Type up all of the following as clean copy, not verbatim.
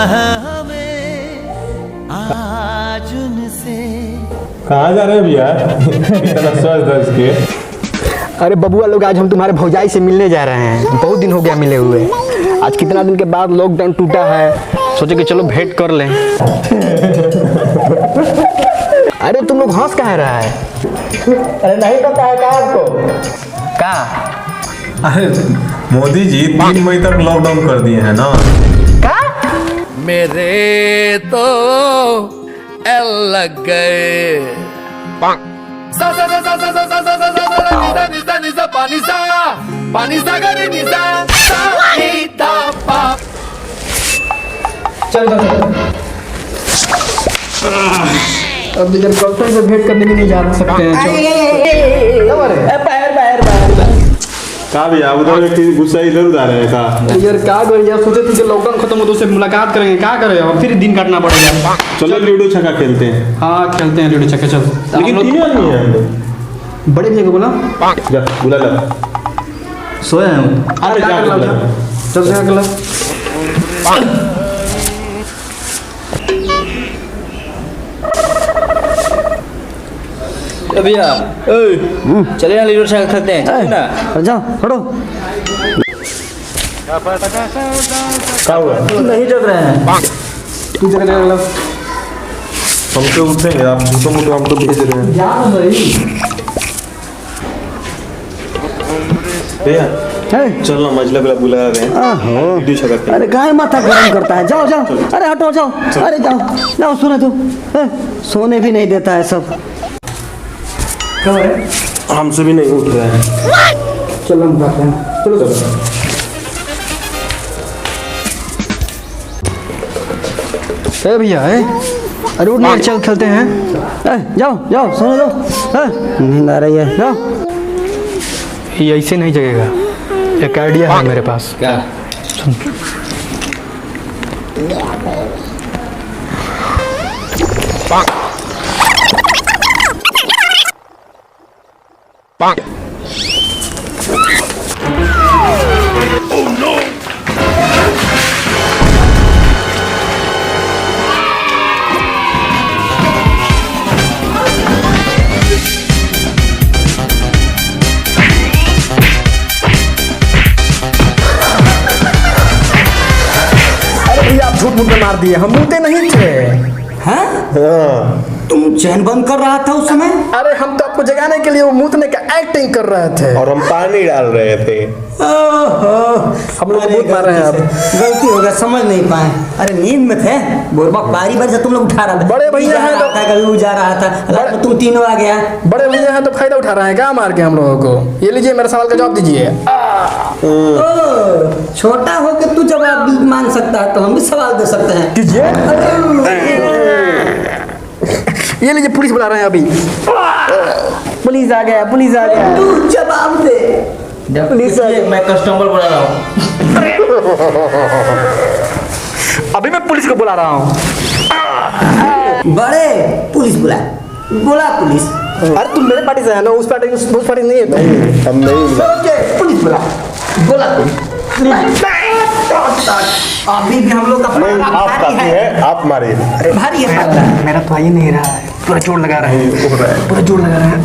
है हमें आज उनसे। कहाँ जा रहे हैं भैया? इतना सोच दर्ज के। अरे बबुआ लोग, आज हम तुम्हारे भौजाई से मिलने जा रहे हैं। बहुत दिन हो गया मिले हुए। आज कितना दिन के बाद लॉकडाउन टूटा है, सोचे कि चलो भेंट कर लें। अरे तुम लोग हंस कहाँ रहा है? अरे नहीं पता है क्या आपको? का? अरे मोदी जी 3 मई तक लॉकडाउन कर दिए हैं ना। का? मेरे तो एल लग गए। सा सा सा सा सा सा सा सा सा सा निसा निसा पानी सा गरे निसा सा नीता पा। चल अब जब गर्लफ्रेंड से भेंट करने भी नहीं जा सकते हैं। कहाँ भैया उधर व्यक्ति गुस्सा इधर उधर है का? यार क्या करें यार, सोचे थे कि लॉकडाउन खत्म हो तो उससे मुलाकात करेंगे, क्या करें अब फिर दिन काटना पड़ेगा। चलो लूडो छक्का खेलते हैं। हाँ खेलते हैं लूडो छक्का। चल लेकिन 3 आदमी हैं हम लोग। बड़े भैया को बोला जा बुला ला। सोया है। अरे क्या कर ला? चल क्या कर ला? भैया चले ना लीडर छक्का खेलते हैं, चलो ना। जाओ हटो। क्या हुआ? नहीं जग रहे हैं। तू जगह जगह लग। हम तो उठेंगे, आप झूठो मूठो हमको भेज रहे हैं। जा भाई। भैया चल ना, मजला को बुला रहे हैं। लूडो छक्का खेलते हैं। अरे काहे माथा गरम करता है? जाओ जाओ। अरे हटो जाओ। अरे जाओ जाओ। सुने तू सोने भी नहीं देता है सब। हमसे भी नहीं उठ रहे हैं। चलो हम जाते हैं। चलो चलो। ए भैया अरे उठ ना, चल खेलते हैं। जाओ जाओ सोने दो। नींद आ रही है, जाओ। ये ऐसे नहीं जगेगा, एक आइडिया है मेरे पास। क्या? सुन। झूठ मूठ मार दिए, हम मुँहते नहीं थे। हाँ? तुम चैन बंद कर रहा था उस समय? अरे हम तो आपको जगाने के लिए वो मूतने का एक्टिंग कर रहे थे। और हम पानी डाल रहे थे। हम लोग मूत मार रहे हैं अब। गलती हो गया, समझ नहीं पाए। अरे नींद में थे, बारी बारी से तुम लोग उठा रहा था। बड़े भैया हैं तो कभी वो जा रहा था, रात में तुम तीनों आ गया। बड़े भैया हैं तो फायदा उठा रहे हैं क्या मार के हम लोगों को? ये लीजिए, मेरे सवाल का जवाब दीजिए। छोटा हो के तू जवाब मान सकता है तो हम भी सवाल दे सकते हैं। ये लीजिए, पुलिस बुला रहे हैं अभी। पुलिस आ गया, पुलिस आ गया। तू जवाब दे। पुलिस आ गया। मैं कस्टमर बुला रहा हूँ। अभी मैं पुलिस को बुला रहा हूँ। बड़े पुलिस बुला पुलिस। अरे तुम मेरे पार्टी से है ना, उस पार्टी नहीं है। हम नहीं। पुलिस बुला अभी भी हम लोग का आप काफी है, आप मारिए। अरे भारी है। मेरा तो आ ही नहीं रहा है, पूरा जोर लगा रहा है, पूरा जोर लगा रहा है।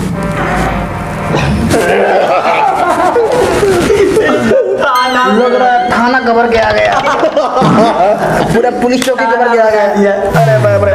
लग रहा है थाना कवर के आ गया, पूरा पुलिस चौकी कवर के आ गया। अरे बाप रे।